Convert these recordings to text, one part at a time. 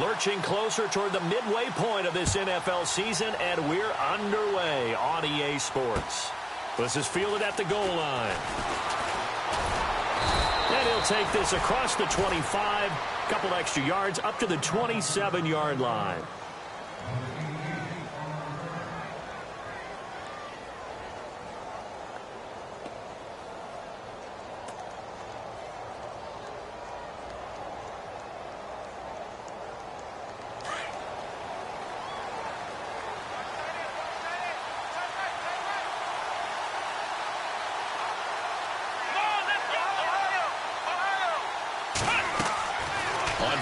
Lurching closer toward the midway point of this NFL season, and we're underway on EA Sports. This is fielded at the goal line. And he'll take this across the 25, a couple extra yards up to the 27-yard line.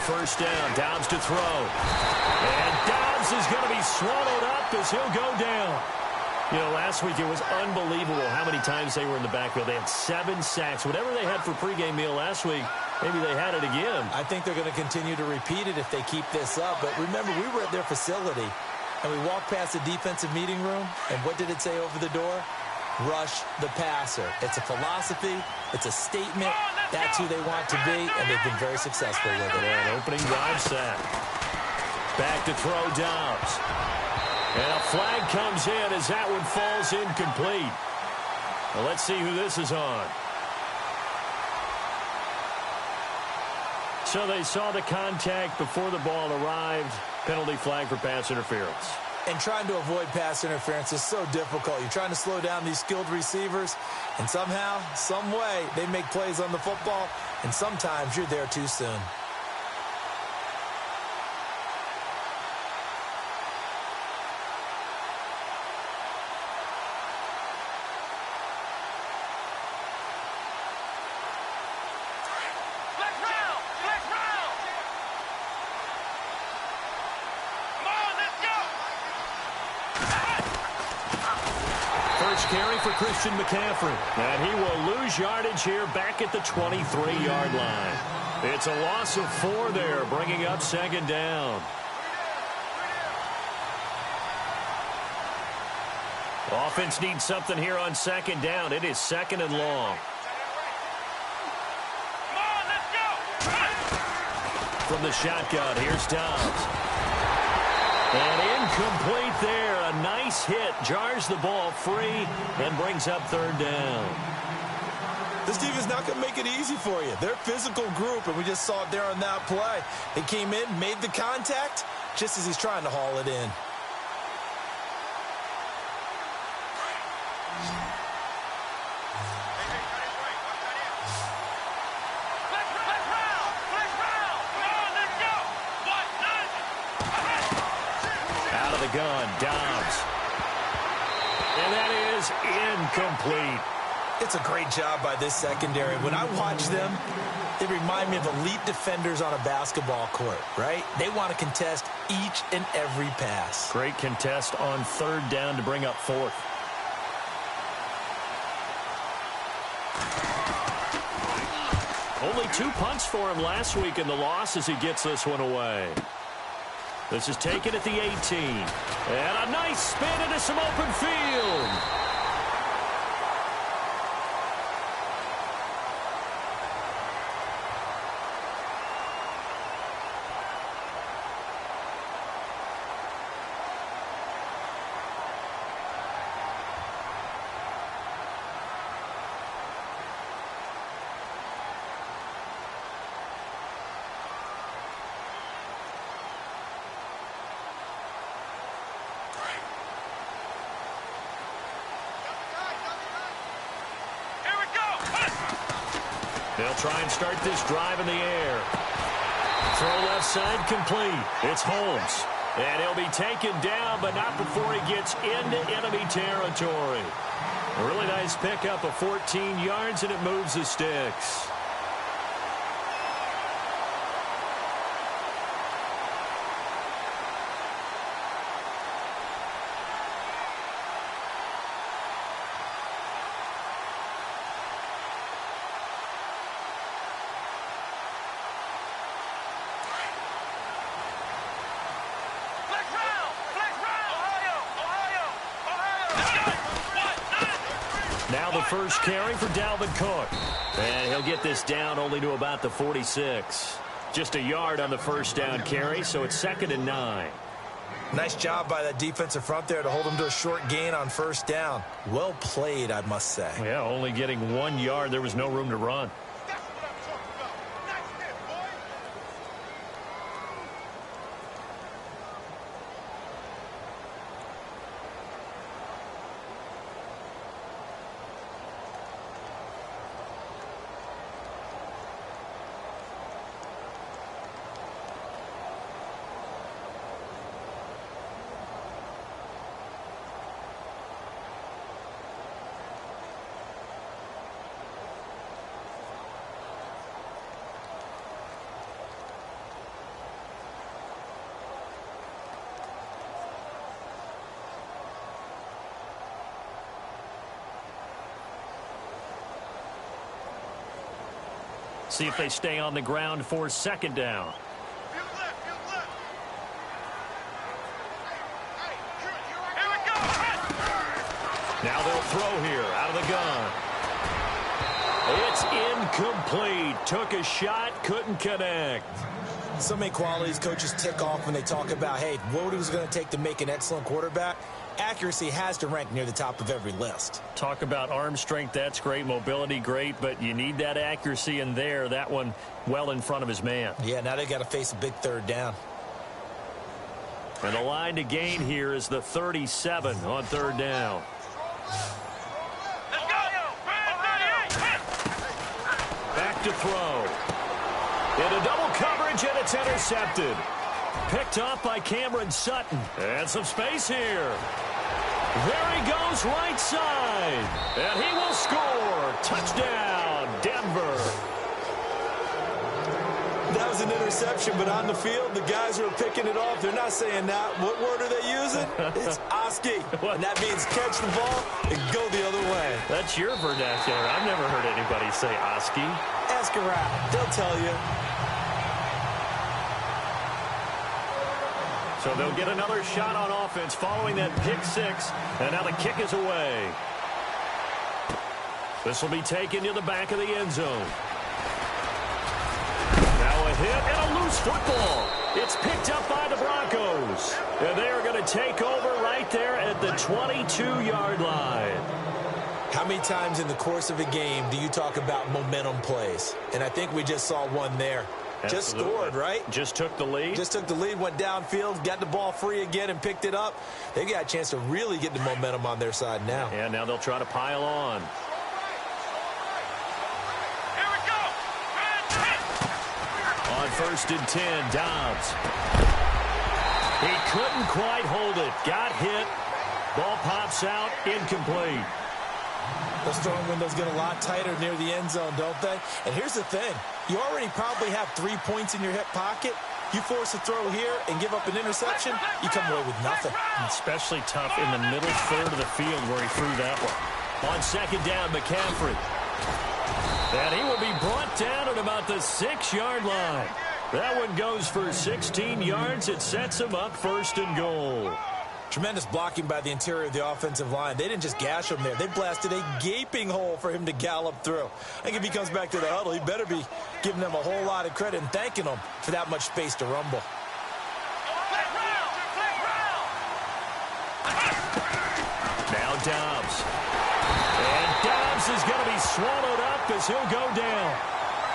First down, Dobbs to throw. And Dobbs is going to be swallowed up as he'll go down. You know, last week it was unbelievable how many times they were in the backfield. They had 7 sacks. Whatever they had for pregame meal last week, maybe they had it again. I think they're going to continue to repeat it if they keep this up. But remember, we were at their facility, and we walked past the defensive meeting room, and what did it say over the door? Rush the passer. It's a philosophy. It's a statement. That's who they want to be, and they've been very successful with it. An opening drive sack. Back to throw Dobbs. And a flag comes in as that one falls incomplete. Well, let's see who this is on. So they saw the contact before the ball arrived. Penalty flag for pass interference. And trying to avoid pass interference is so difficult. You're trying to slow down these skilled receivers, and somehow, some way, they make plays on the football, and sometimes you're there too soon. Carry for Christian McCaffrey. And he will lose yardage here back at the 23-yard line. It's a loss of 4 there, bringing up second down. Offense needs something here on second down. It is second and long. Come on, let's go! From the shotgun, here's Dobbs. And incomplete there. A nice hit. Jars the ball free and brings up third down. This team is not going to make it easy for you. They're a physical group, and we just saw it there on that play. They came in, made the contact, just as he's trying to haul it in. Gun, Dobbs. And that is incomplete. It's a great job by this secondary. When I watch them, they remind me of elite defenders on a basketball court, right? They want to contest each and every pass. Great contest on third down to bring up fourth. Only 2 punts for him last week in the loss as he gets this one away. This is taken at the 18. And a nice spin into some open field. They'll try and start this drive in the air. Throw left side complete. It's Holmes. And he'll be taken down, but not before he gets into enemy territory. A really nice pickup of 14 yards, and it moves the sticks. Now the first carry for Dalvin Cook. And he'll get this down only to about the 46. Just a yard on the first down carry, so it's 2nd and 9. Nice job by that defensive front there to hold him to a short gain on first down. Well played, I must say. Yeah, only getting 1 yard. There was no room to run. See if they stay on the ground for 2nd down. Now they'll throw here out of the gun. It's incomplete. Took a shot, couldn't connect. So many qualities coaches tick off when they talk about, hey, what it was going to take to make an excellent quarterback. Accuracy has to rank near the top of every list. Talk about arm strength, that's great. Mobility, great, but you need that accuracy in there. That one well in front of his man. Yeah, now they got to face a big 3rd down. And the line to gain here is the 37 on 3rd down. Let's go! Back to throw. Into double coverage, and it's intercepted. Picked off by Cameron Sutton. And some space here. There he goes right side. And he will score. Touchdown, Denver. That was an interception, but on the field, the guys who are picking it off, they're not saying that. What word are they using? It's Oski. And that means catch the ball and go the other way. That's your vernacular. I've never heard anybody say Oski. Ask around. They'll tell you. So they'll get another shot on offense following that pick 6. And now the kick is away. This will be taken to the back of the end zone. Now a hit and a loose football. It's picked up by the Broncos. And they are going to take over right there at the 22-yard line. How many times in the course of a game do you talk about momentum plays? And I think we just saw one there. Absolutely. Just scored, right? Just took the lead. Just took the lead, went downfield, got the ball free again, and picked it up. They got a chance to really get the momentum on their side now. And now they'll try to pile on. Here we go! On 1st and 10, Dobbs. He couldn't quite hold it. Got hit. Ball pops out, incomplete. Those throwing windows get a lot tighter near the end zone, don't they? And here's the thing. You already probably have 3 points in your hip pocket. You force a throw here and give up an interception, you come away with nothing. Especially tough in the middle third of the field where he threw that one. On 2nd down, McCaffrey. And he will be brought down at about the 6-yard line. That one goes for 16 yards. It sets him up 1st and goal. Tremendous blocking by the interior of the offensive line. They didn't just gash him there. They blasted a gaping hole for him to gallop through. I think if he comes back to the huddle, he better be giving them a whole lot of credit and thanking them for that much space to rumble. Now Dobbs. And Dobbs is going to be swallowed up as he'll go down.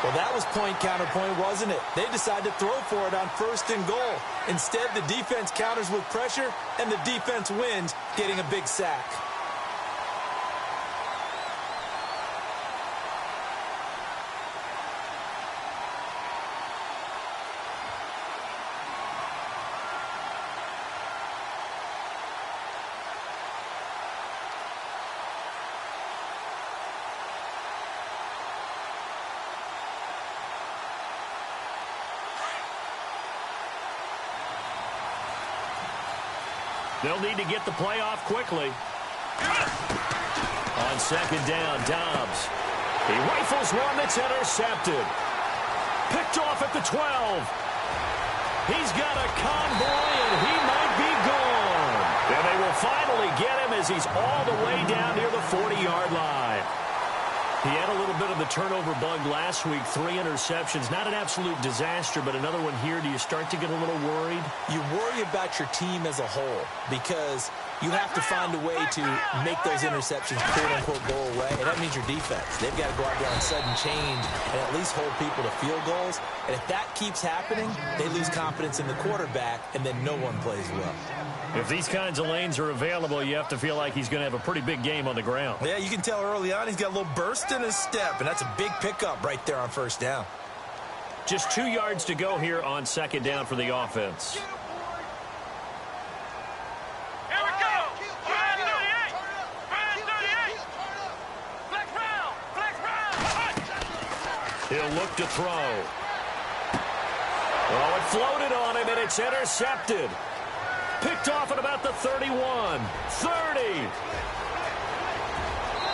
Well, that was point counterpoint, wasn't it? They decided to throw for it on 1st and goal. Instead, the defense counters with pressure, and the defense wins, getting a big sack. They'll need to get the play off quickly. On 2nd down, Dobbs. He rifles one that's intercepted. Picked off at the 12. He's got a convoy, and he might be gone. And they will finally get him as he's all the way down near the 40-yard line. He had a little bit of the turnover bug last week, 3 interceptions. Not an absolute disaster, but another one here. Do you start to get a little worried? You worry about your team as a whole because you have to find a way to make those interceptions, quote-unquote, go away, and that means your defense. They've got to go out there and sudden change and at least hold people to field goals. And if that keeps happening, they lose confidence in the quarterback, and then no one plays well. If these kinds of lanes are available, you have to feel like he's going to have a pretty big game on the ground. Yeah, you can tell early on he's got a little burst in his step, and that's a big pickup right there on first down. Just 2 yards to go here on second down for the offense. Here we go. Brand 38. Brand 38. Flex round. Flex round. He'll look to throw. Oh, it floated on him, and it's intercepted. Picked off at about the 31, 30.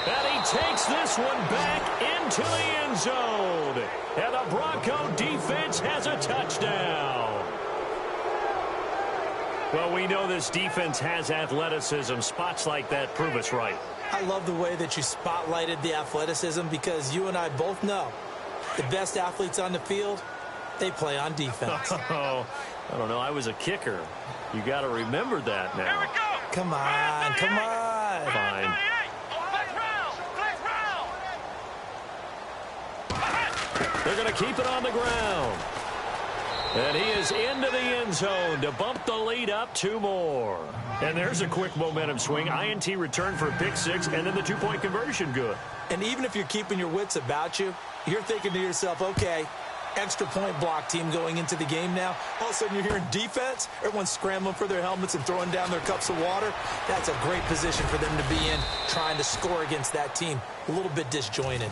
And he takes this one back into the end zone. And the Bronco defense has a touchdown. Well, we know this defense has athleticism. Spots like that prove us right. I love the way that you spotlighted the athleticism because you and I both know the best athletes on the field, they play on defense. Oh, I don't know. I was a kicker. You got to remember that now. Here we go. Come on, come on. Fine. Flex round. Flex round. They're going to keep it on the ground. And he is into the end zone to bump the lead up 2 more. And there's a quick momentum swing. INT return for a pick 6, and then the 2-point conversion good. And even if you're keeping your wits about you, you're thinking to yourself, okay, extra point block team going into the game now. All of a sudden you're hearing defense. Everyone's scrambling for their helmets and throwing down their cups of water. That's a great position for them to be in, trying to score against that team. A little bit disjointed.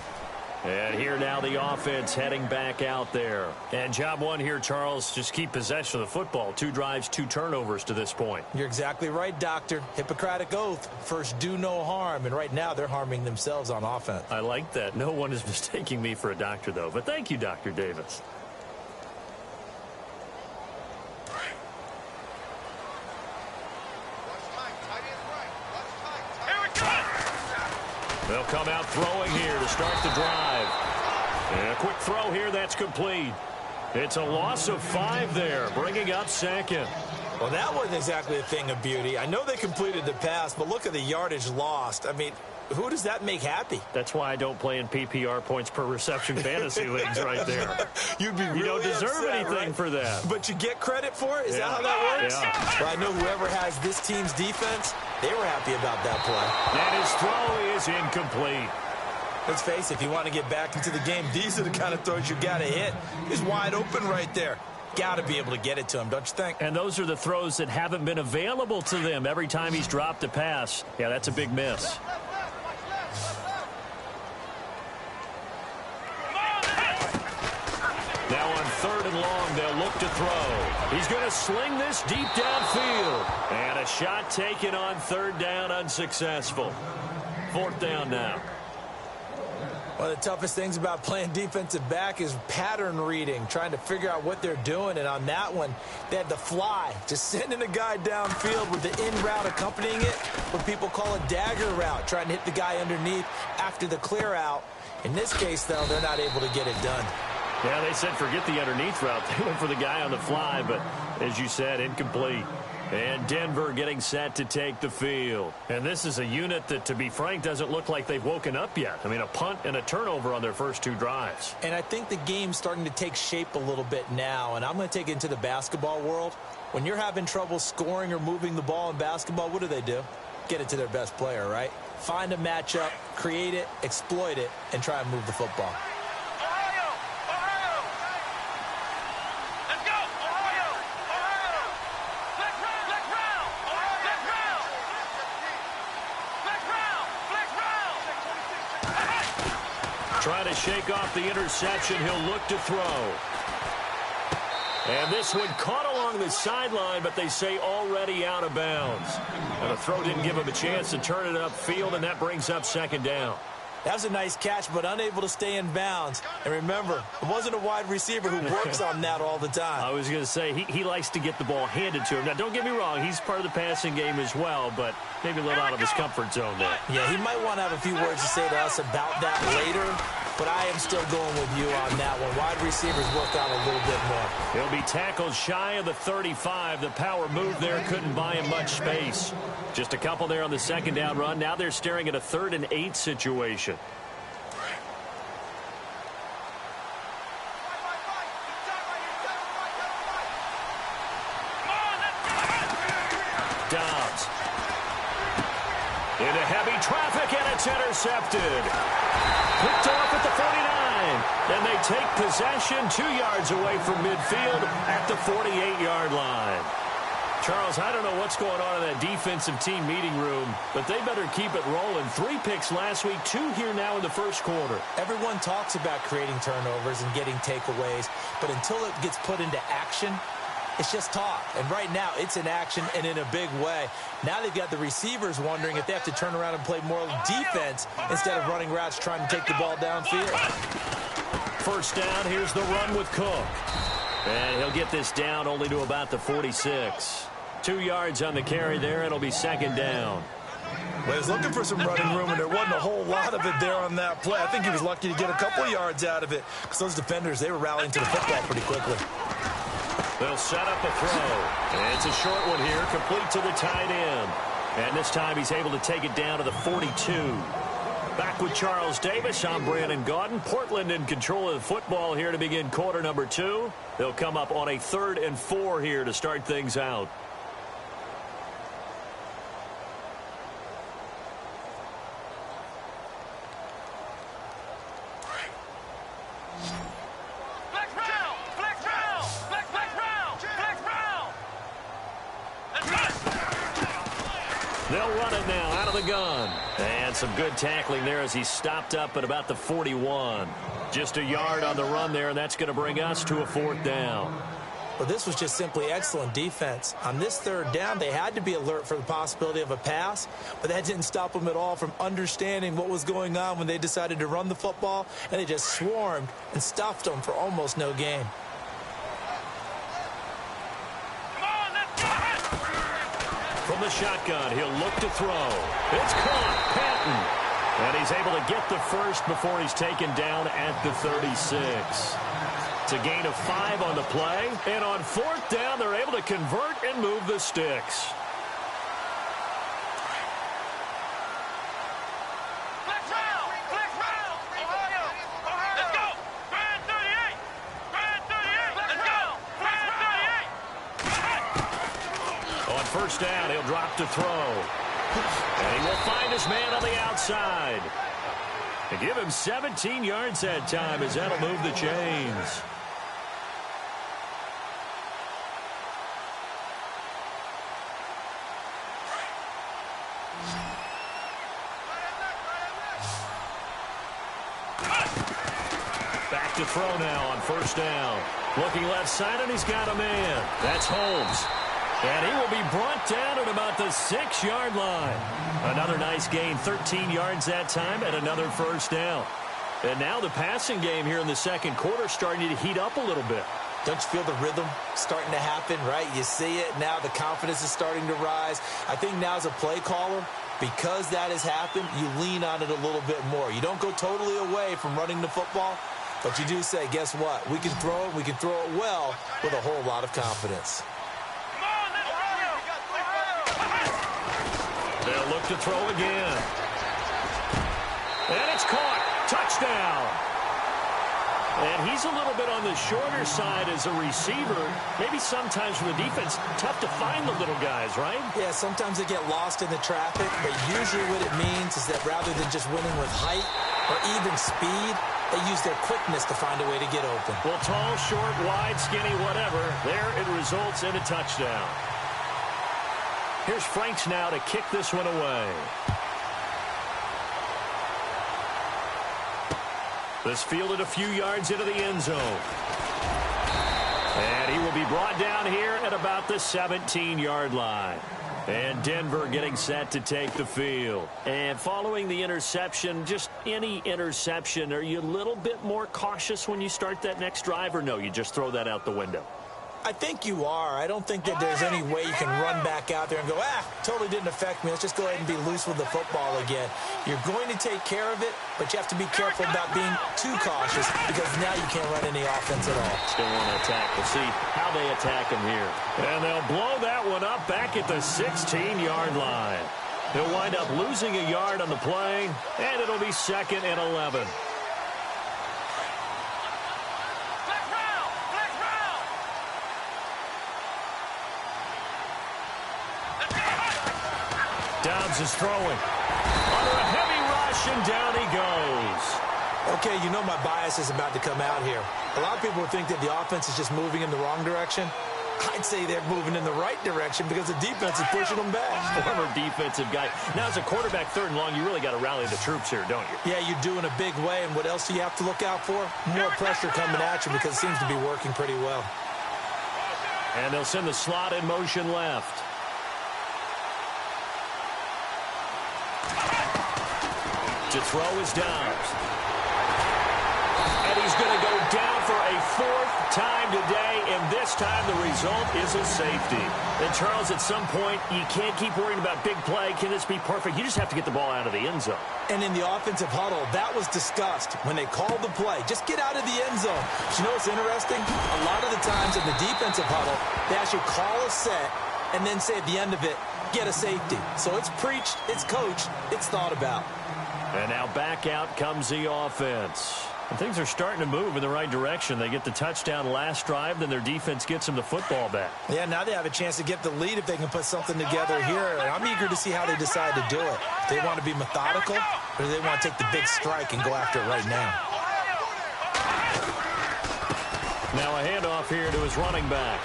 And here now the offense heading back out there. And job one here, Charles, just keep possession of the football. 2 drives, 2 turnovers to this point. You're exactly right, Doctor. Hippocratic oath. First, do no harm. And right now, they're harming themselves on offense. I like that. No one is mistaking me for a doctor, though. But thank you, Dr. Davis. They'll come out throwing here to start the drive. And a quick throw here, that's complete. It's a loss of 5 there, bringing up second. Well, that wasn't exactly a thing of beauty. I know they completed the pass, but look at the yardage lost. I mean, who does that make happy? That's why I don't play in PPR points per reception fantasy leagues right there. You'd be really You don't deserve upset, anything right? for that. But you get credit for it? Is that how that works? Yeah. Well, I know whoever has this team's defense, they were happy about that play. And his throw is incomplete. Let's face it, if you want to get back into the game, these are the kind of throws you got to hit. He's wide open right there. Got to be able to get it to him, don't you think? And those are the throws that haven't been available to them every time he's dropped a pass. Yeah, that's a big miss. Now on 3rd and long, they'll look to throw. He's going to sling this deep downfield. And a shot taken on 3rd down, unsuccessful. 4th down now. One of the toughest things about playing defensive back is pattern reading, trying to figure out what they're doing. And on that one, they had the fly, just sending a guy downfield with the in route accompanying it, what people call a dagger route, trying to hit the guy underneath after the clear out. In this case, though, they're not able to get it done. Yeah, they said forget the underneath route. They went for the guy on the fly, but as you said, incomplete. And Denver getting set to take the field. And this is a unit that, to be frank, doesn't look like they've woken up yet. I mean, a punt and a turnover on their first 2 drives. And I think the game's starting to take shape a little bit now, and I'm going to take it into the basketball world. When you're having trouble scoring or moving the ball in basketball, what do? Get it to their best player, right? Find a matchup, create it, exploit it, and try and move the football. Trying to shake off the interception. He'll look to throw. And this one caught along the sideline, but they say already out of bounds. And the throw didn't give him a chance to turn it upfield, and that brings up 2nd down. That was a nice catch, but unable to stay in bounds. And remember, it wasn't a wide receiver who works on that all the time. I was going to say, he likes to get the ball handed to him. Now, don't get me wrong, he's part of the passing game as well, but maybe a little out of his comfort zone there. Yeah, he might want to have a few words to say to us about that later, but I am still going with you on that one. Wide receivers work out a little bit more. He'll be tackled shy of the 35. The power move there couldn't buy him much space. Just a couple there on the second down run. Now they're staring at a 3rd and 8 situation. Dobbs. Into heavy traffic, and it's intercepted. Picked off at the 49. And they take possession 2 yards away from midfield at the 48-yard line. Charles, I don't know what's going on in that defensive team meeting room, but they better keep it rolling. 3 picks last week, 2 here now in the first quarter. Everyone talks about creating turnovers and getting takeaways, but until it gets put into action, it's just talk. And right now, it's in action and in a big way. Now they've got the receivers wondering if they have to turn around and play more defense instead of running routes trying to take the ball downfield. First down, here's the run with Cook. And he'll get this down only to about the 46. 2 yards on the carry there. It'll be second down. Well, he was looking for some running room, and there wasn't a whole lot of it there on that play. I think he was lucky to get a couple yards out of it because those defenders, they were rallying to the football pretty quickly. They'll set up a throw. And it's a short one here, complete to the tight end. And this time he's able to take it down to the 42. Back with Charles Davis, I'm Brandon Gaudin. Portland in control of the football here to begin quarter number 2. They'll come up on a 3rd and 4 here to start things out. They'll run it now out of the gun. And some good tackling there as he stopped up at about the 41. Just a yard on the run there, and that's going to bring us to a 4th down. Well, this was just simply excellent defense. On this 3rd down, they had to be alert for the possibility of a pass, but that didn't stop them at all from understanding what was going on when they decided to run the football, and they just swarmed and stuffed them for almost no gain. From the shotgun, he'll look to throw. It's caught, Patton. And he's able to get the first before he's taken down at the 36. It's a gain of 5 on the play. And on 4th down, they're able to convert and move the sticks. First down, he'll drop to throw. And he will find his man on the outside. And give him 17 yards that time as that'll move the chains. Back to throw now on first down. Looking left side, and he's got a man. That's Holmes. And he will be brought down at about the 6-yard line. Another nice gain, 13 yards that time, and another first down. And now the passing game here in the second quarter starting to heat up a little bit. Don't you feel the rhythm starting to happen, right? You see it now. The confidence is starting to rise. I think now as a play caller, because that has happened, you lean on it a little bit more. You don't go totally away from running the football, but you do say, guess what? We can throw it. We can throw it well with a whole lot of confidence. They'll look to throw again. And it's caught. Touchdown. And he's a little bit on the shorter side as a receiver. Maybe sometimes for the defense, tough to find the little guys, right? Yeah, sometimes they get lost in the traffic, but usually what it means is that rather than just winning with height or even speed, they use their quickness to find a way to get open. Well, tall, short, wide, skinny, whatever, there it results in a touchdown. Here's Franks now to kick this one away. This fielded a few yards into the end zone. And he will be brought down here at about the 17-yard line. And Denver getting set to take the field. And following the interception, just any interception, are you a little bit more cautious when you start that next drive, or no, you just throw that out the window? I think you are. I don't think that there's any way you can run back out there and go, totally didn't affect me. Let's just go ahead and be loose with the football again. You're going to take care of it, but you have to be careful about being too cautious because now you can't run any offense at all. Still want to attack. We'll see how they attack him here. And they'll blow that one up back at the 16-yard line. He'll wind up losing a yard on the play, and it'll be 2nd and 11. Dobbs is throwing. Under a heavy rush, and down he goes. Okay, you know my bias is about to come out here. A lot of people think that the offense is just moving in the wrong direction. I'd say they're moving in the right direction because the defense is pushing them back. Former defensive guy. Now, as a quarterback, 3rd and long, you really got to rally the troops here, don't you? Yeah, you do in a big way. And what else do you have to look out for? More pressure coming at you because it seems to be working pretty well. And they'll send the slot in motion left. To throw is Dobbs. And he's going to go down for a 4th time today, and this time the result is a safety. And, Charles, at some point, you can't keep worrying about big play. Can this be perfect? You just have to get the ball out of the end zone. And in the offensive huddle, that was discussed when they called the play. Just get out of the end zone. But you know what's interesting? A lot of the times in the defensive huddle, they actually call a set and then say at the end of it, get a safety. So it's preached, it's coached, it's thought about. And now back out comes the offense. And things are starting to move in the right direction. They get the touchdown last drive, then their defense gets them the football back. Yeah, now they have a chance to get the lead if they can put something together here. And I'm eager to see how they decide to do it. Do they want to be methodical, or do they want to take the big strike and go after it right now? Now a handoff here to his running back.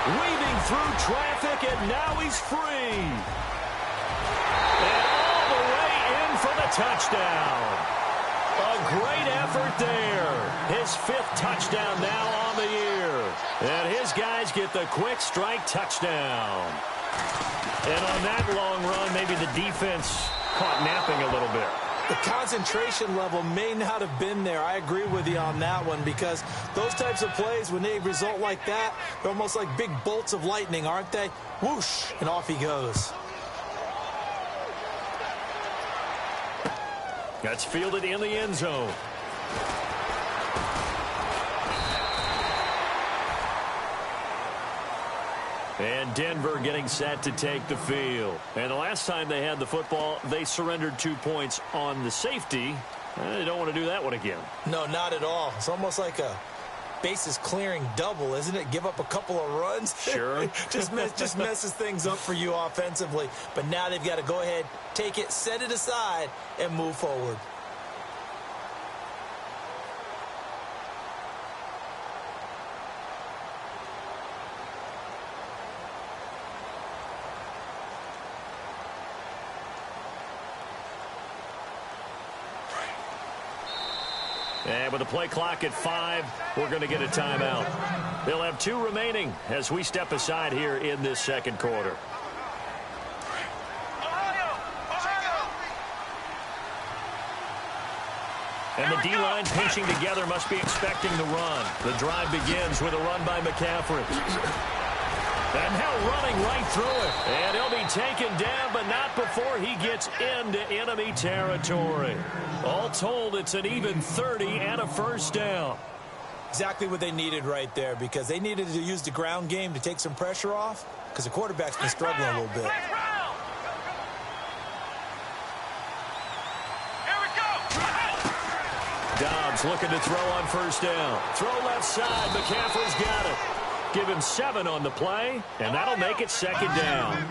Weaving through traffic, and now he's free. And all the way in for the touchdown. A great effort there. His 5th touchdown now on the year. And his guys get the quick strike touchdown. And on that long run, maybe the defense caught napping a little bit. The concentration level may not have been there. I agree with you on that one because those types of plays, when they result like that, they're almost like big bolts of lightning, aren't they? Whoosh, and off he goes. That's fielded in the end zone. And Denver getting set to take the field. And the last time they had the football, they surrendered 2 points on the safety. They don't want to do that one again. No, not at all. It's almost like a bases clearing double, isn't it? Give up a couple of runs. Sure. just messes things up for you offensively. But now they've got to go ahead, take it, set it aside, and move forward. And with the play clock at 5, we're going to get a timeout. They'll have 2 remaining as we step aside here in this second quarter. And the D-line pinching together must be expecting the run. The drive begins with a run by McCaffrey. And now running right through it. And he'll be taken down, but not before he gets into enemy territory. All told, it's an even 30 and a first down. Exactly what they needed right there because they needed to use the ground game to take some pressure off because the quarterback's been struggling a little bit. Dobbs looking to throw on first down. Throw left side. McCaffrey's got it. Give him 7 on the play, and that'll make it second down.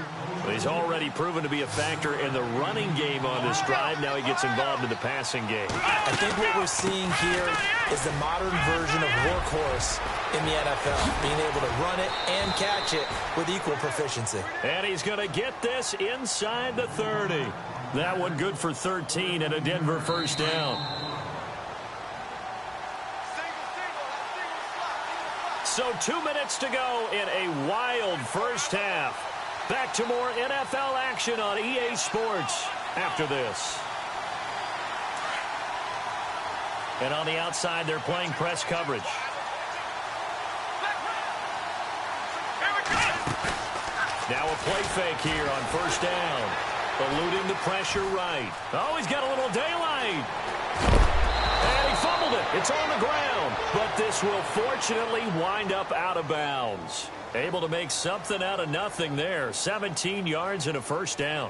He's already proven to be a factor in the running game on this drive. Now he gets involved in the passing game. I think what we're seeing here is the modern version of workhorse in the NFL, being able to run it and catch it with equal proficiency. And he's going to get this inside the 30. That one good for 13 and a Denver first down. So 2 minutes to go in a wild first half. Back to more NFL action on EA Sports after this. And on the outside, they're playing press coverage. Now a play fake here on first down. Eluding the pressure right. Oh, he's got a little daylight. And he fumbled it. It's on the ground. But this will fortunately wind up out of bounds. Able to make something out of nothing there. 17 yards and a first down.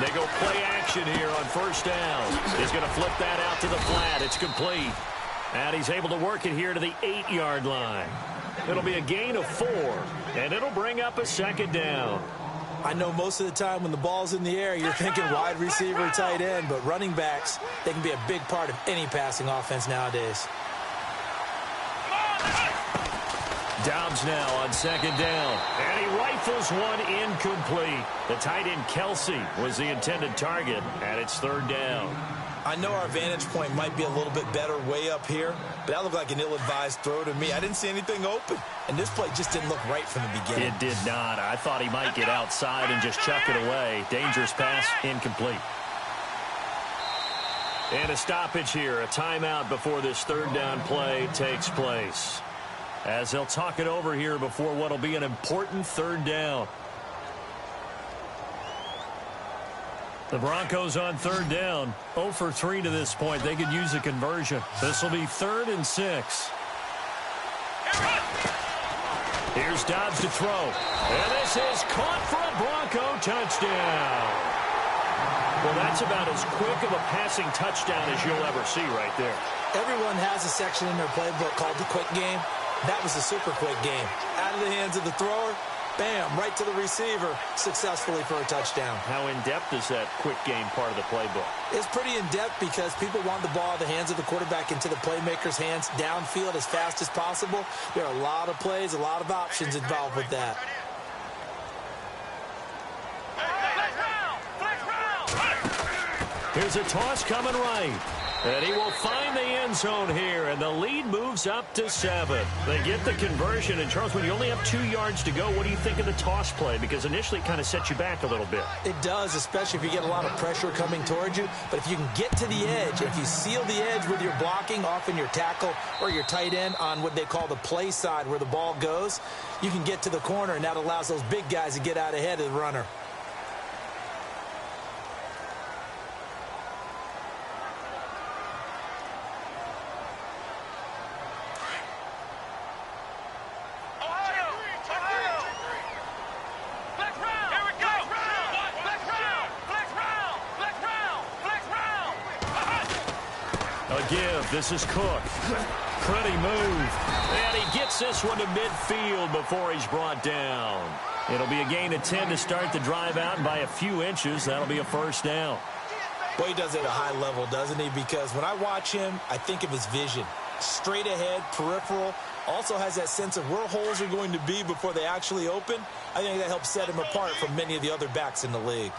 They go play action here on first down. He's going to flip that out to the flat. It's complete. And he's able to work it here to the 8-yard line. It'll be a gain of 4, and it'll bring up a second down. I know most of the time when the ball's in the air, you're thinking wide receiver, tight end, but running backs, they can be a big part of any passing offense nowadays. Dobbs now on second down, and he rifles one incomplete. The tight end Kelsey was the intended target, and it's third down. I know our vantage point might be a little bit better way up here, but that looked like an ill-advised throw to me. I didn't see anything open, and this play just didn't look right from the beginning. It did not. I thought he might get outside and just chuck it away. Dangerous pass, incomplete. And a stoppage here, a timeout before this third down play takes place, as they'll talk it over here before what will be an important third down. The Broncos on third down, 0 for 3 to this point. They could use a conversion. This will be 3rd and 6. Here's Dobbs to throw. And this is caught for a Bronco touchdown. Well, that's about as quick of a passing touchdown as you'll ever see right there. Everyone has a section in their playbook called the quick game. That was a super quick game. Out of the hands of the thrower, bam, right to the receiver, successfully for a touchdown. How in-depth is that quick game part of the playbook? It's pretty in-depth because people want the ball out of the hands of the quarterback into the playmaker's hands downfield as fast as possible. There are a lot of plays, a lot of options involved with that. Here's a toss coming right. And he will find the end zone here, and the lead moves up to 7. They get the conversion, and Charles, when you only have 2 yards to go, what do you think of the toss play? Because initially it kind of sets you back a little bit. It does, especially if you get a lot of pressure coming towards you. But if you can get to the edge, if you seal the edge with your blocking, often your tackle or your tight end on what they call the play side where the ball goes, you can get to the corner, and that allows those big guys to get out ahead of the runner. This is Cook. Pretty move. And he gets this one to midfield before he's brought down. It'll be a gain of 10 to start the drive out, and by a few inches, that'll be a first down. Boy, he does it at a high level, doesn't he? Because when I watch him, I think of his vision. Straight ahead, peripheral. Also has that sense of where holes are going to be before they actually open. I think that helps set him apart from many of the other backs in the league.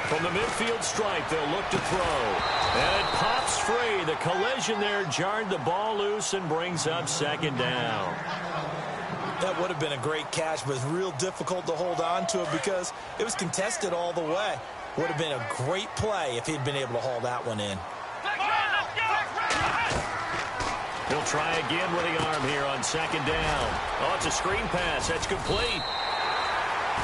From the midfield stripe, they'll look to throw. And it pops free. The collision there jarred the ball loose and brings up second down. That would have been a great catch, but it's real difficult to hold on to it because it was contested all the way. Would have been a great play if he'd been able to haul that one in. He'll try again with the arm here on second down. Oh, it's a screen pass. That's complete.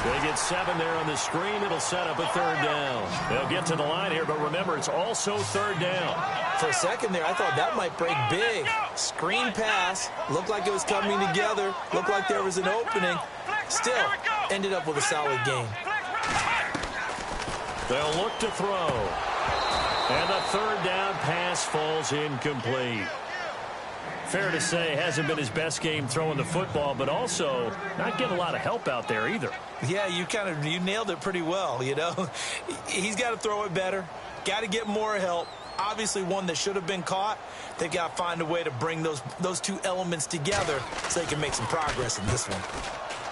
They get 7 there on the screen. It'll set up a third down. They'll get to the line here, but remember, it's also third down. For a second there, I thought that might break big. Screen pass. Looked like it was coming together. Looked like there was an opening. Still, ended up with a solid game. They'll look to throw. And the third down pass falls incomplete. Fair to say, hasn't been his best game throwing the football, but also not getting a lot of help out there either. Yeah, you nailed it pretty well, you know. He's got to throw it better. Got to get more help. Obviously one that should have been caught. They've got to find a way to bring those two elements together so they can make some progress in this one.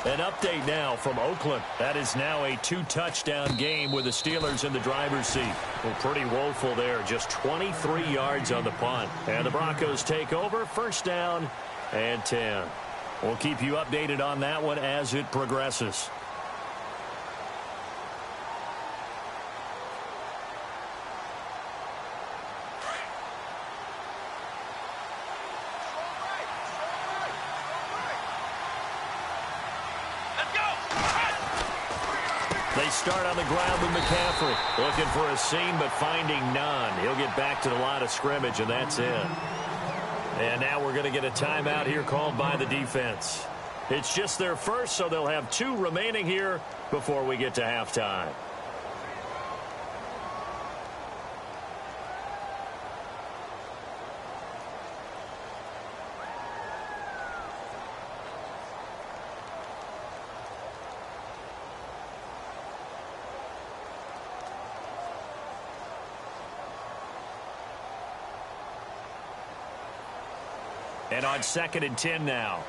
An update now from Oakland. That is now a 2-touchdown game with the Steelers in the driver's seat. Well, pretty woeful there. Just 23 yards on the punt. And the Broncos take over. First down and 10. We'll keep you updated on that one as it progresses. They start on the ground with McCaffrey. Looking for a seam, but finding none. He'll get back to the line of scrimmage, and that's it. And now we're going to get a timeout here called by the defense. It's just their first, so they'll have 2 remaining here before we get to halftime. And on 2nd and 10 now.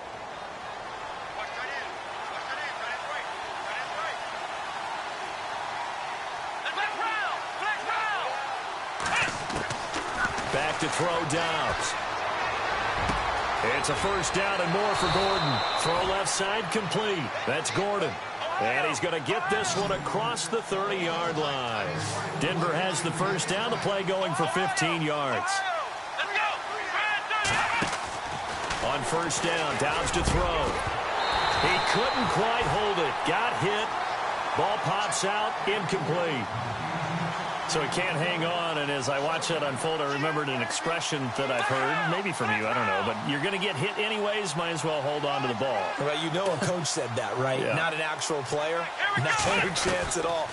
Back to throw Dobbs. It's a first down and more for Gordon. Throw left side complete. That's Gordon. And he's going to get this one across the 30-yard line. Denver has the first down. The play going for 15 yards. On first down, Dobbs to throw. He couldn't quite hold it. Got hit. Ball pops out, incomplete. So he can't hang on, and as I watch that unfold, I remembered an expression that I've heard, maybe from you, I don't know, but you're going to get hit anyways, might as well hold on to the ball. Right, you know a coach said that, right? Yeah. Not an actual player. Not a chance at all.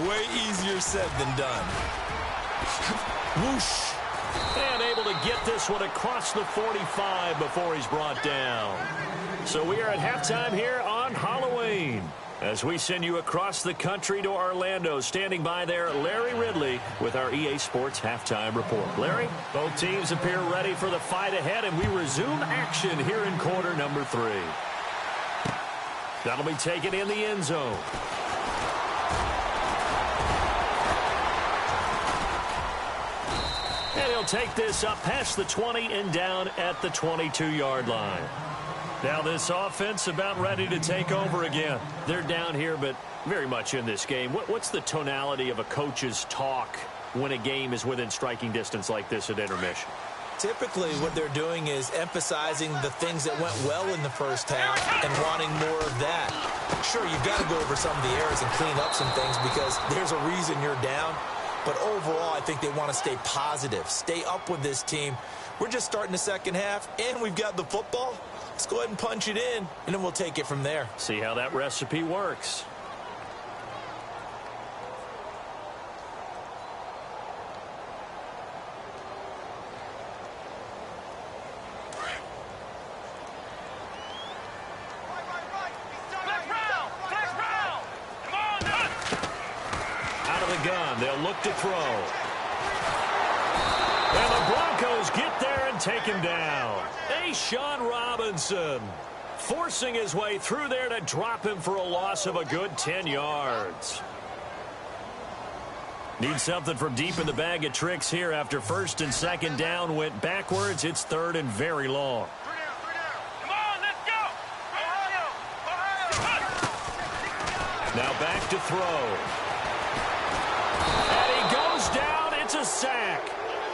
Way easier said than done. Whoosh. And able to get this one across the 45 before he's brought down. So we are at halftime here on Halloween as we send you across the country to Orlando. Standing by there, Larry Ridley with our EA Sports Halftime Report. Larry, both teams appear ready for the fight ahead, and we resume action here in quarter number 3. That'll be taken in the end zone. And he'll take this up past the 20 and down at the 22-yard line. Now this offense about ready to take over again. They're down here, but very much in this game. What's the tonality of a coach's talk when a game is within striking distance like this at intermission? Typically, what they're doing is emphasizing the things that went well in the first half and wanting more of that. Sure, you've got to go over some of the errors and clean up some things because there's a reason you're down. But overall, I think they want to stay positive, stay up with this team. We're just starting the second half, and we've got the football. Let's go ahead and punch it in, and then we'll take it from there. See how that recipe works. They'll look to throw. And the Broncos get there and take him down. Sean Robinson forcing his way through there to drop him for a loss of a good 10 yards. Need something from deep in the bag of tricks here after first and second down went backwards. It's third and very long. Now back to throw. And he goes down. It's a sack.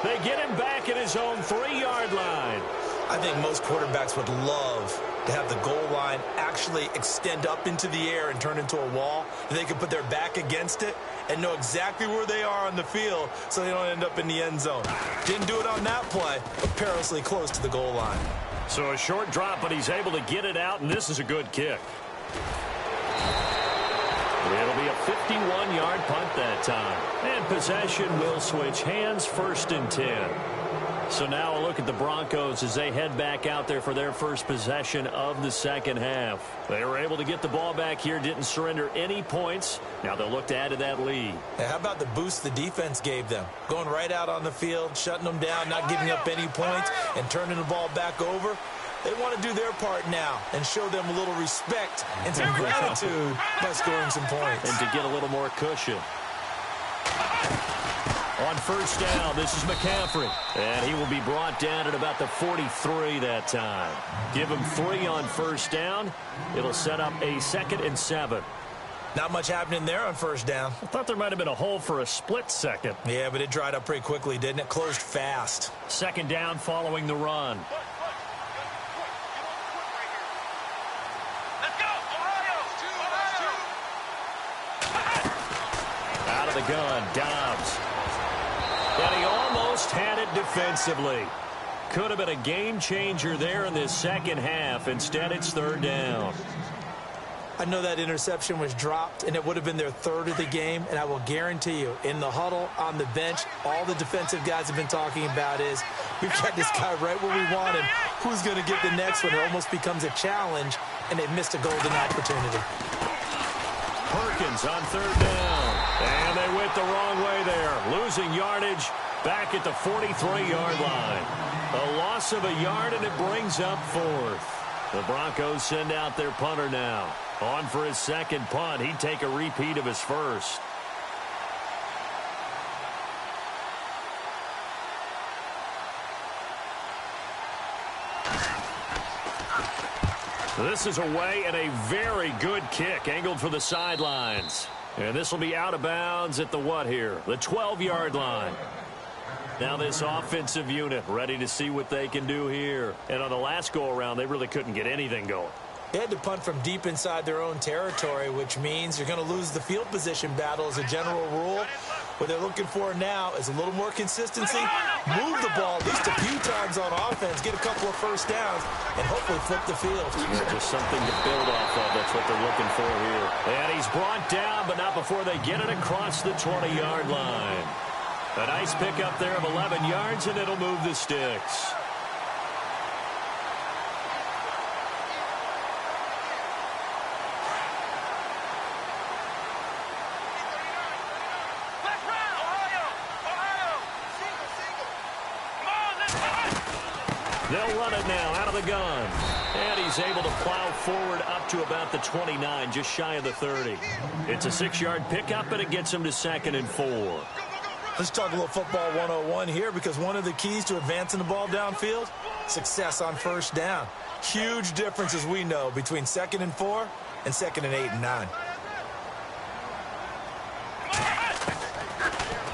They get him back at his own 3-yard line. I think most quarterbacks would love to have the goal line actually extend up into the air and turn into a wall. They can put their back against it and know exactly where they are on the field so they don't end up in the end zone. Didn't do it on that play, but perilously close to the goal line. So a short drop, but he's able to get it out, and this is a good kick. It'll be a 51-yard punt that time. And possession will switch hands, first and 10. So now a look at the Broncos as they head back out there for their first possession of the second half. They were able to get the ball back here, didn't surrender any points. Now they'll look to add to that lead. Hey, how about the boost the defense gave them? Going right out on the field, shutting them down, not giving up any points, and turning the ball back over. They want to do their part now and show them a little respect and some gratitude by scoring some points. And to get a little more cushion. On first down, this is McCaffrey. And he will be brought down at about the 43 that time. Give him 3 on first down. It'll set up a 2nd and 7. Not much happening there on first down. I thought there might have been a hole for a split second. Yeah, but it dried up pretty quickly, didn't it? Closed fast. 2nd down following the run. Let's go, Ohio! Out of the gun, Dobbs. And he almost had it defensively. Could have been a game changer there in this second half. Instead, it's 3rd down. I know that interception was dropped, and it would have been their 3rd of the game, and I will guarantee you, in the huddle, on the bench, all the defensive guys have been talking about is, we've got this guy right where we want him. Who's going to get the next one? It almost becomes a challenge, and they missed a golden opportunity. Perkins on 3rd down. And they went the wrong way there. Losing yardage back at the 43-yard line. A loss of a yard, and it brings up 4th. The Broncos send out their punter now. On for his 2nd punt. He'd take a repeat of his 1st. This is away, and a very good kick angled for the sidelines. And this will be out of bounds at the what here? The 12-yard line. Now this offensive unit ready to see what they can do here. And on the last go-around, they really couldn't get anything going. They had to punt from deep inside their own territory, which means you're going to lose the field position battle as a general rule. What they're looking for now is a little more consistency, move the ball at least a few times on offense, get a couple of first downs, and hopefully flip the field. Yeah, just something to build off of. That's what they're looking for here. And he's brought down, but not before they get it across the 20-yard line. A nice pickup there of 11 yards, and it'll move the sticks. They'll run it now out of the gun. And he's able to plow forward up to about the 29, just shy of the 30. It's a 6-yard pickup, and it gets him to 2nd and 4. Let's talk a little football 101 here, because one of the keys to advancing the ball downfield, success on first down. Huge difference, as we know, between 2nd and 4 and 2nd and 8 and 9.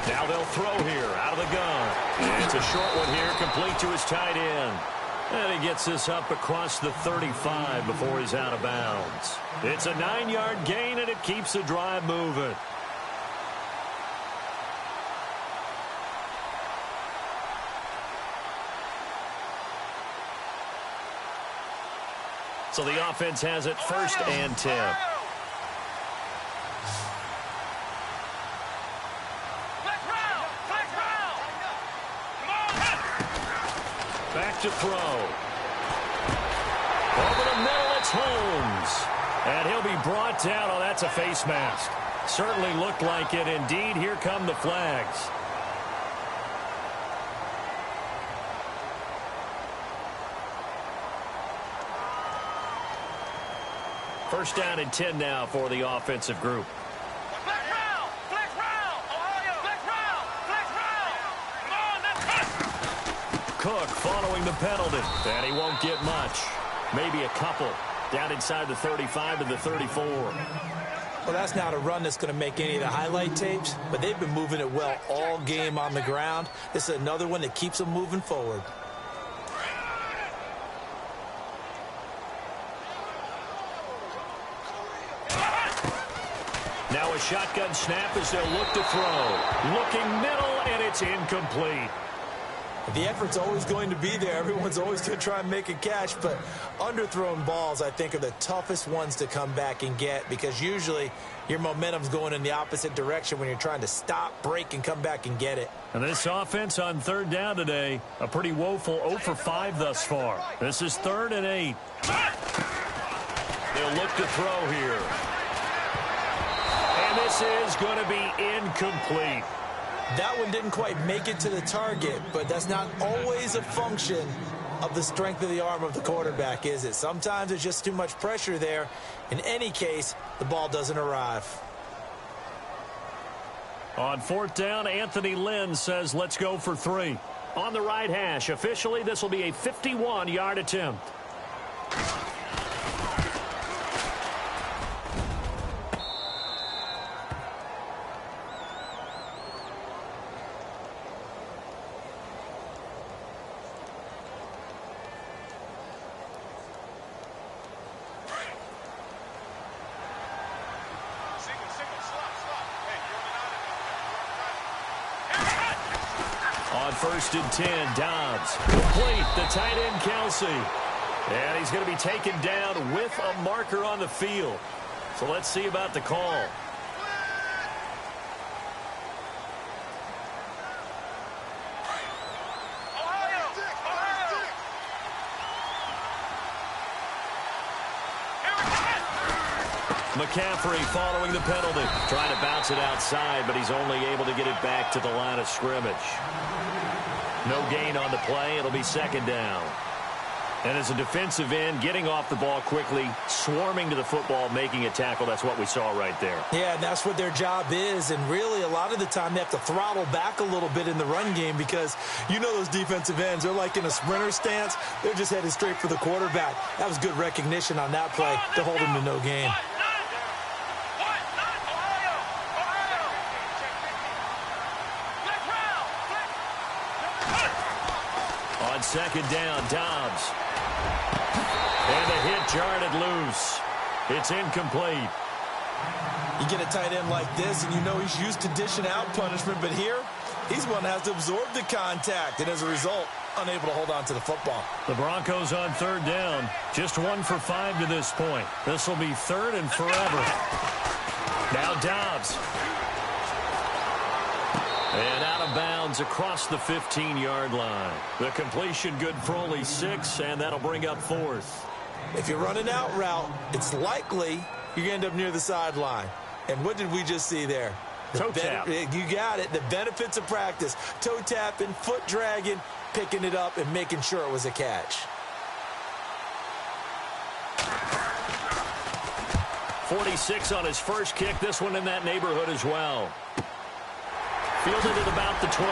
Now they'll throw here out of the gun. And it's a short one here, complete to his tight end. And he gets this up across the 35 before he's out of bounds. It's a 9-yard gain, and it keeps the drive moving. So the offense has it 1st and 10. Back to throw. Over the middle, it's Holmes. And he'll be brought down. Oh, that's a face mask. Certainly looked like it. Indeed, here come the flags. First down and 10 now for the offensive group. Cook following the penalty, and he won't get much. Maybe a couple. Down inside the 35 to the 34. Well, that's not a run that's going to make any of the highlight tapes, but they've been moving it well all game on the ground. This is another one that keeps them moving forward. Now a shotgun snap as they'll look to throw. Looking middle, and it's incomplete. The effort's always going to be there. Everyone's always going to try and make a catch, but underthrown balls, I think, are the toughest ones to come back and get, because usually your momentum's going in the opposite direction when you're trying to stop, break, and come back and get it. And this offense on 3rd down today, a pretty woeful 0 for 5 thus far. This is 3rd and 8. They'll look to throw here. And this is going to be incomplete. That one didn't quite make it to the target, but that's not always a function of the strength of the arm of the quarterback, is it? Sometimes there's just too much pressure there. In any case, the ball doesn't arrive. On fourth down, Anthony Lynn says, let's go for 3. On the right hash, officially, this will be a 51-yard attempt. First and 10, Dobbs. Complete, the tight end, Kelsey. And he's going to be taken down with a marker on the field. So let's see about the call. McCaffrey following the penalty. Trying to bounce it outside, but he's only able to get it back to the line of scrimmage. No gain on the play. It'll be second down. And as a defensive end, getting off the ball quickly, swarming to the football, making a tackle, that's what we saw right there. Yeah, and that's what their job is. And really, a lot of the time, they have to throttle back a little bit in the run game because you know those defensive ends, they're like in a sprinter stance. They're just headed straight for the quarterback. That was good recognition on that play to hold him to no gain. On second down, Dobbs. And the hit jarred loose. It's incomplete. You get a tight end like this, and you know he's used to dishing out punishment, but here, he's one that has to absorb the contact, and as a result, unable to hold on to the football. The Broncos on third down. Just 1 for 5 to this point. This will be third and forever. Now Dobbs. And out of bounds across the 15-yard line. The completion good for only 6, and that'll bring up fourth. If you're running out route, it's likely you're going to end up near the sideline. And what did we just see there? Toe tap. You got it. The benefits of practice. Toe tapping, foot dragging, picking it up, and making sure it was a catch. 46 on his first kick. This one in that neighborhood as well. Fielded at about the 28.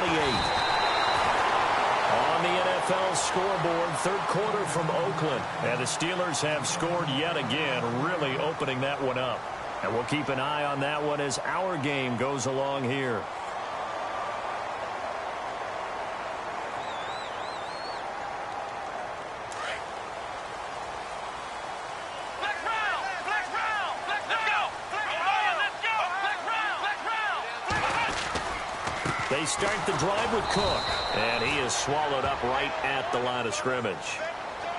On the NFL scoreboard, third quarter from Oakland. And the Steelers have scored yet again, really opening that one up. And we'll keep an eye on that one as our game goes along here. They start the drive with Cook, and he is swallowed up right at the line of scrimmage.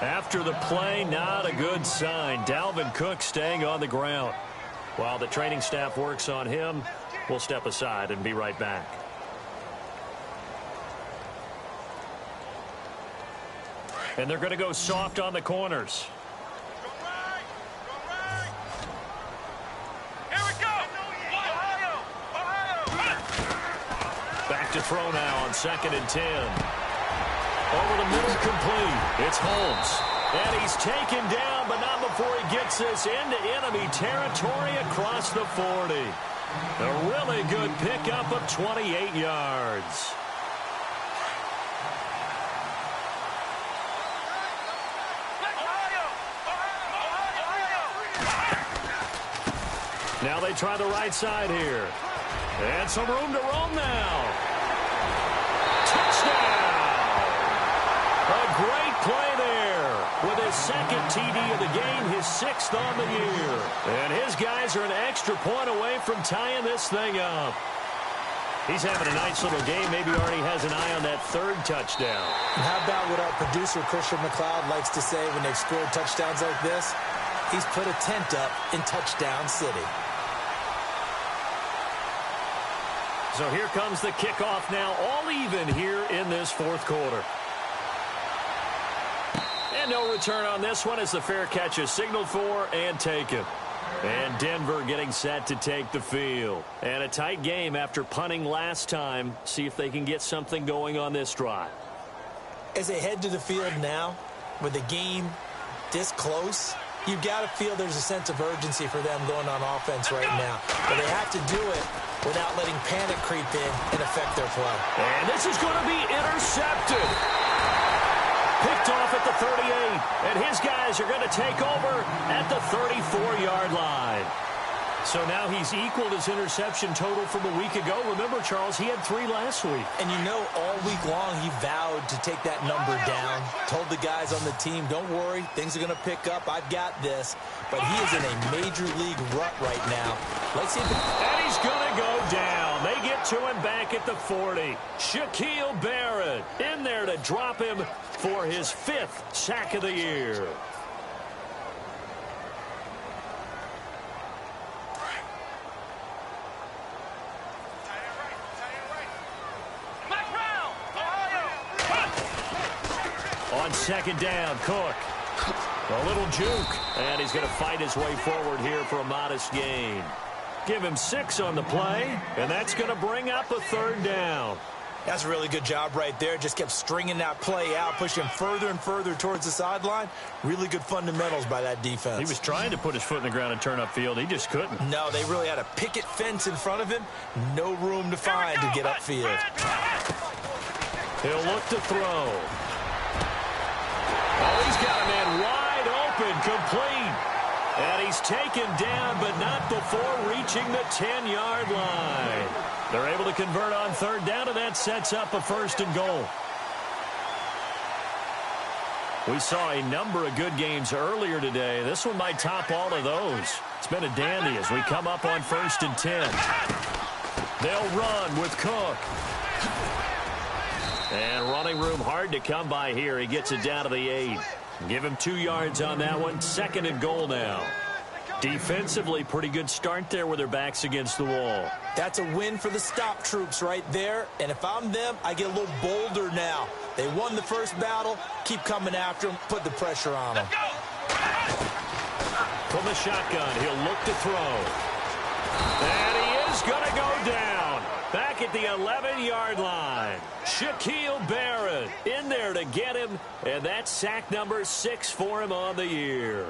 After the play, not a good sign. Dalvin Cook staying on the ground. While the training staff works on him, we'll step aside and be right back. And they're going to go soft on the corners. To throw now on second and 10. Over the middle, complete. It's Holmes. And he's taken down, but not before he gets this into enemy territory across the 40. A really good pickup of 28 yards. Now they try the right side here. And some room to roam now. Touchdown! A great play there. With his second TD of the game, his 6th on the year. And his guys are an extra point away from tying this thing up. He's having a nice little game. Maybe already has an eye on that third touchdown. And how about what our producer, Christian McLeod, likes to say when they've scored touchdowns like this? He's put a tent up in Touchdown City. So here comes the kickoff now, all even here in this fourth quarter. And no return on this one as the fair catch is signaled for and taken. And Denver getting set to take the field. And a tight game after punting last time. See if they can get something going on this drive. As they head to the field now, with the game this close, you've got to feel there's a sense of urgency for them going on offense right now. But they have to do it without letting panic creep in and affect their play. And this is going to be intercepted. Picked off at the 38, and his guys are going to take over at the 34-yard line. So now he's equaled his interception total from a week ago. Remember, Charles, he had 3 last week. And you know, all week long, he vowed to take that number down. Told the guys on the team, don't worry, things are going to pick up. I've got this. But he is in a major league rut right now. Let's see if And he's going to go down. They get to him back at the 40. Shaquille Barrett in there to drop him for his 5th sack of the year. On second down, Cook. A little juke, and he's going to fight his way forward here for a modest gain. Give him 6 on the play, and that's going to bring up a 3rd down. That's a really good job right there. Just kept stringing that play out, pushing further and further towards the sideline. Really good fundamentals by that defense. He was trying to put his foot in the ground and turn upfield. He just couldn't. No, they really had a picket fence in front of him. No room to find to get upfield. He'll look to throw. Oh, he's got a man wide open, complete. And he's taken down, but not before reaching the 10-yard line. They're able to convert on 3rd down, and that sets up a 1st and goal. We saw a number of good games earlier today. This one might top all of those. It's been a dandy as we come up on 1st and 10. They'll run with Cook. And running room hard to come by here. He gets it down to the 8. Give him 2 yards on that one. 2nd and goal now. Defensively, pretty good start there with their backs against the wall. That's a win for the stop troops right there. And if I'm them, I get a little bolder now. They won the first battle. Keep coming after them. Put the pressure on them. From the shotgun, he'll look to throw. And he is going to go down. Back at the 11-yard line. Shaquille Barrett in there to get him. And that's sack number 6 for him on the year.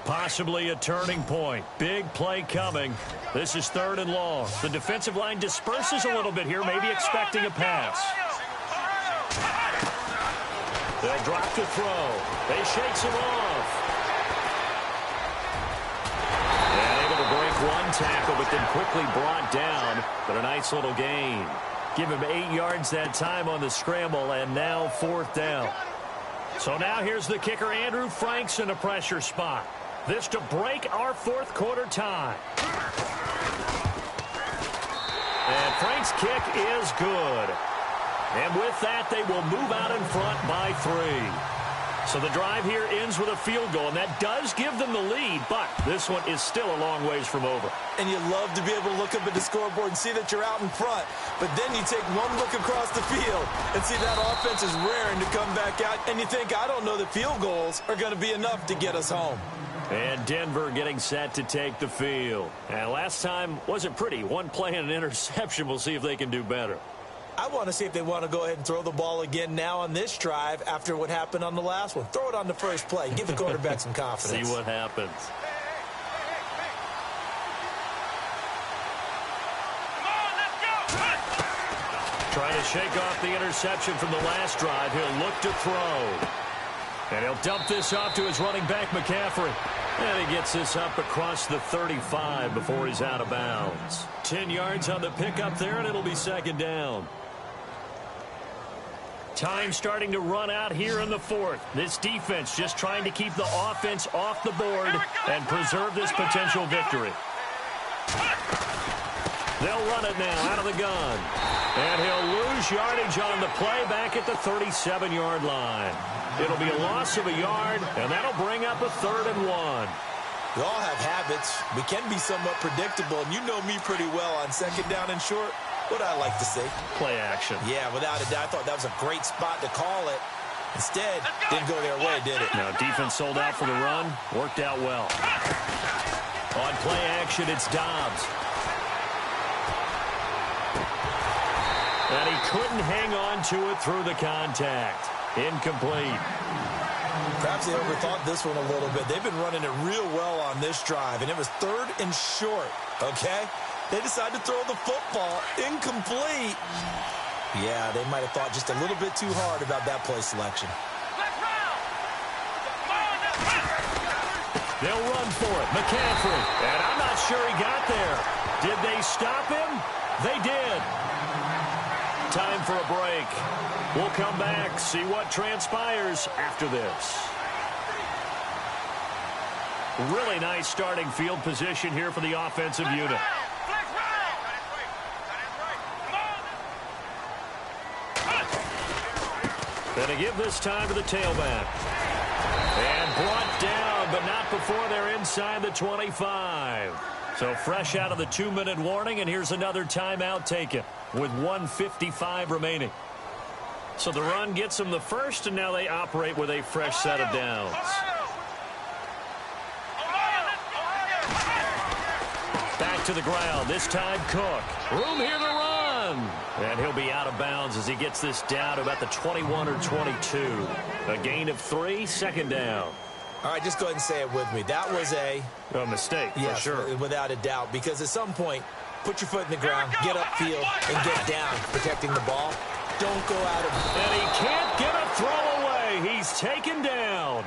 Possibly a turning point. Big play coming. This is 3rd and long. The defensive line disperses a little bit here, maybe expecting a pass. They'll drop to throw. They shakes him off. And able to break one tackle, but then quickly brought down. But a nice little gain. Give him 8 yards that time on the scramble, and now 4th down. So now here's the kicker, Andrew Franks, in a pressure spot. This to break our 4th quarter tie. And Frank's kick is good. And with that, they will move out in front by 3. So the drive here ends with a field goal, and that does give them the lead, but this one is still a long ways from over. And you love to be able to look up at the scoreboard and see that you're out in front. But then you take one look across the field and see that offense is raring to come back out. And you think, I don't know that field goals are going to be enough to get us home. And Denver getting set to take the field. And last time wasn't pretty. One play and an interception. We'll see if they can do better. I want to see if they want to go ahead and throw the ball again now on this drive after what happened on the last one. Throw it on the first play. Give the quarterback some confidence. See what happens. Trying to shake off the interception from the last drive. He'll look to throw. And he'll dump this off to his running back, McCaffrey. And he gets this up across the 35 before he's out of bounds. 10 yards on the pickup there, and it'll be 2nd down. Time starting to run out here in the 4th. This defense just trying to keep the offense off the board and preserve this potential victory. They'll run it now out of the gun. And he'll lose yardage on the play back at the 37-yard line. It'll be a loss of a yard, and that'll bring up a 3rd and 1. We all have habits. We can be somewhat predictable, and you know me pretty well on 2nd down and short. What I like to say? Play action. Yeah, without a doubt. I thought that was a great spot to call it. Instead, didn't go their way, did it? Now, defense sold out for the run. Worked out well. On play action, it's Dobbs. And he couldn't hang on to it through the contact. Incomplete. Perhaps they overthought this one a little bit. They've been running it real well on this drive, and it was 3rd and short, okay? They decided to throw the football. Incomplete. Yeah, they might have thought just a little bit too hard about that play selection. They'll run for it. McCaffrey. And I'm not sure he got there. Did they stop him? They did. Time for a break. We'll come back, see what transpires after this. Really nice starting field position here for the offensive unit. Gonna give this time to the tailback. And brought down, but not before they're inside the 25. So fresh out of the 2-minute warning, and here's another timeout taken with 1:55 remaining. So the run gets them the first, and now they operate with a fresh set of downs. Back to the ground, this time Cook. Room here to run. And he'll be out of bounds as he gets this down to about the 21 or 22. A gain of 3, second down. All right, just go ahead and say it with me. That was a mistake, yes, for sure. Without a doubt, because at some point, put your foot in the ground, get upfield, and get down, protecting the ball. Don't go out of... And he can't get a throw away. He's taken down.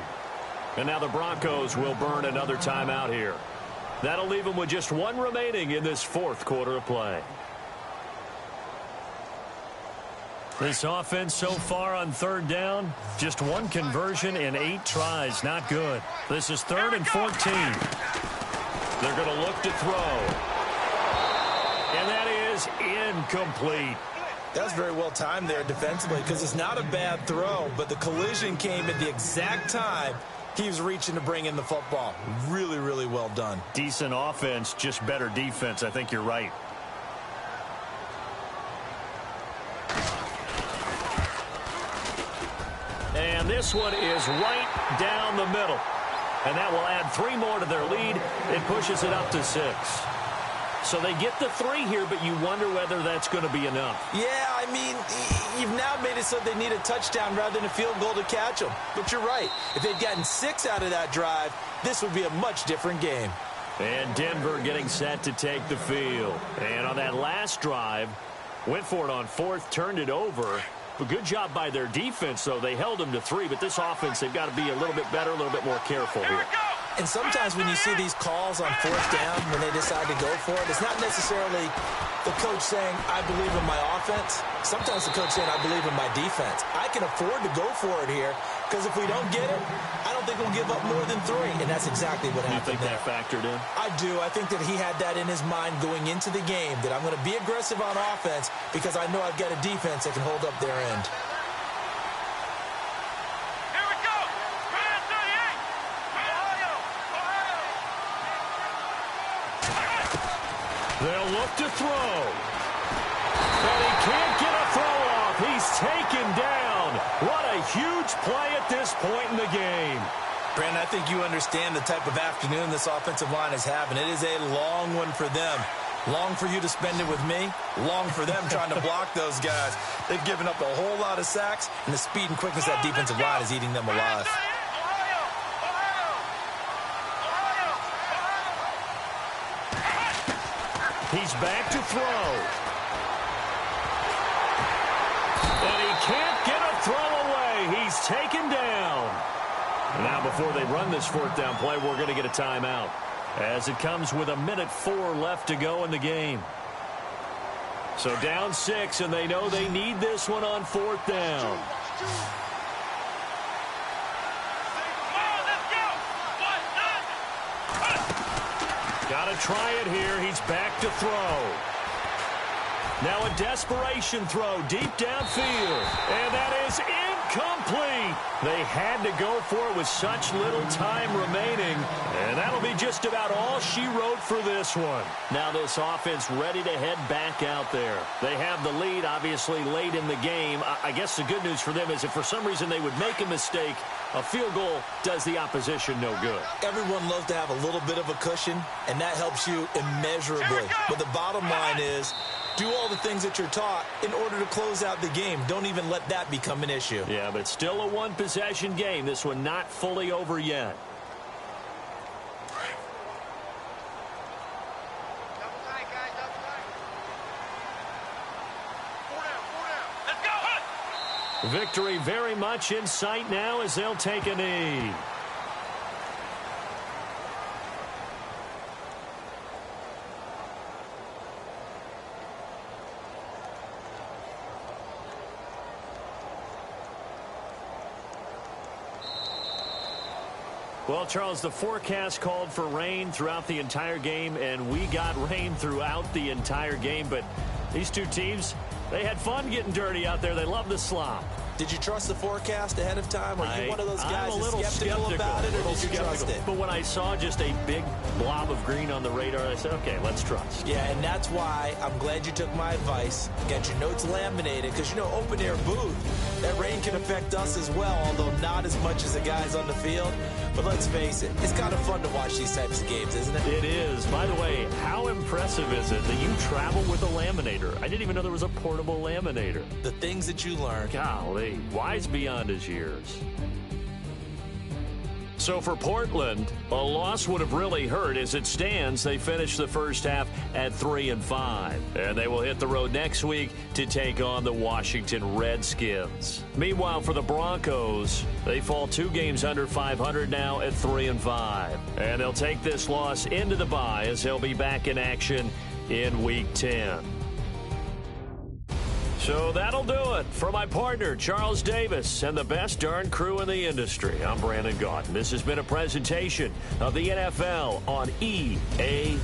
And now the Broncos will burn another timeout here. That'll leave them with just 1 remaining in this 4th quarter of play. This offense so far on 3rd down, just 1 conversion in 8 tries. Not good. This is 3rd and 14. They're going to look to throw. And that is incomplete. That's very well timed there defensively because it's not a bad throw, but the collision came at the exact time he was reaching to bring in the football. Really, really well done. Decent offense, just better defense. I think you're right. And this one is right down the middle. And that will add 3 more to their lead. It pushes it up to 6. So they get the 3 here, but you wonder whether that's going to be enough. Yeah, I mean, you've now made it so they need a touchdown rather than a field goal to catch them. But you're right. If they'd gotten 6 out of that drive, this would be a much different game. And Denver getting set to take the field. And on that last drive, went for it on 4th, turned it over. But good job by their defense, though. They held them to 3, but this offense, they've got to be a little bit better, a little bit more careful here. And sometimes when you see these calls on 4th down, when they decide to go for it, it's not necessarily the coach saying, I believe in my offense. Sometimes the coach saying, I believe in my defense. I can afford to go for it here because if we don't get it, I don't think we'll give up more than 3. And that's exactly what happened there. You think that factored in? I do. I think that he had that in his mind going into the game, that I'm going to be aggressive on offense because I know I've got a defense that can hold up their end. They'll look to throw. But he can't get a throw off. He's taken down. What a huge play at this point in the game. Brandon, I think you understand the type of afternoon this offensive line is having. It is a long one for them. Long for you to spend it with me. Long for them trying to block those guys. They've given up a whole lot of sacks, and the speed and quickness of that defensive line is eating them alive. He's back to throw. And he can't get a throw away. He's taken down. Now before they run this 4th down play, we're going to get a timeout as it comes with 1:04 left to go in the game. So down 6, and they know they need this one on 4th down. Got to try it here. He's back to throw. Now a desperation throw deep downfield. And that is complete. They had to go for it with such little time remaining, and that'll be just about all she wrote for this one. Now this offense ready to head back out there. They have the lead, obviously, late in the game. I guess the good news for them is if for some reason they would make a mistake, a field goal does the opposition no good. Everyone loves to have a little bit of a cushion, and that helps you immeasurably. But the bottom line is, do all the things that you're taught in order to close out the game. Don't even let that become an issue. Yeah, but still a one-possession game. This one not fully over yet. Victory very much in sight now as they'll take a knee. Well, Charles, the forecast called for rain throughout the entire game, and we got rain throughout the entire game. But these two teams, they had fun getting dirty out there. They love the slop. Did you trust the forecast ahead of time? Are you one of those guys that's skeptical about it, or did you trust it? But when I saw just a big blob of green on the radar, I said, okay, let's trust. Yeah, and that's why I'm glad you took my advice. Get your notes laminated, because, you know, open-air booth, that rain can affect us as well, although not as much as the guys on the field. But let's face it, it's kind of fun to watch these types of games, isn't it? It is. By the way, how impressive is it that you travel with a laminator? I didn't even know there was a portable laminator. The things that you learn. Golly, wise beyond his years. So for Portland, a loss would have really hurt. As it stands, they finished the first half at 3-5. And they will hit the road next week to take on the Washington Redskins. Meanwhile, for the Broncos, they fall 2 games under 500 now at 3-5. And they'll take this loss into the bye as they'll be back in action in Week 10. So that'll do it. For my partner, Charles Davis, and the best darn crew in the industry, I'm Brandon Gaudin. This has been a presentation of the NFL on EA.